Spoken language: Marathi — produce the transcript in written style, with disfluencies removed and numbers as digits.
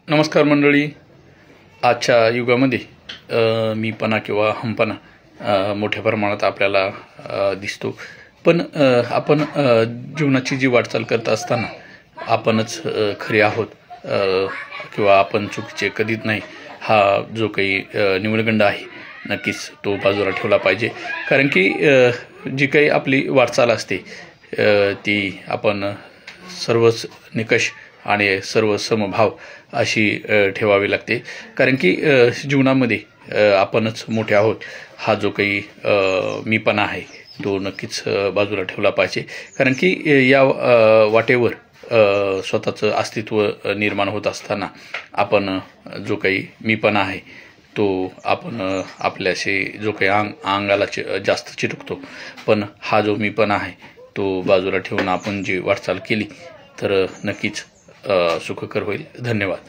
नमस्कार मंडळी. आजच्या युगामध्ये मीपणा किंवा हमपणा मोठ्या प्रमाणात आपल्याला दिसतो. पण आपण जीवनाची जी वाटचाल करत असताना आपणच खरे आहोत किंवा आपण चुकीचे कधीच नाही, हा जो काही न्यूनगंड आहे नक्कीच तो बाजूला ठेवला पाहिजे. कारण की जी काही आपली वाटचाल असते ती आपण सर्वच निकष आणि सर्व समभाव अशी ठेवावी लागते. कारण की जीवनामध्ये आपणच मोठे आहोत हा जो काही मीपणा आहे तो नक्कीच बाजूला ठेवला पाहिजे. कारण की या वाटेवर स्वतःचं अस्तित्व निर्माण होत असताना आपण जो काही मीपणा आहे तो आपण आपल्याशी जो काही अंगाला जास्त चिटकतो. पण हा जो मीपणा आहे तो बाजूला ठेवून आपण जी वाटचाल केली तर नक्कीच सुखकर होईल. धन्यवाद.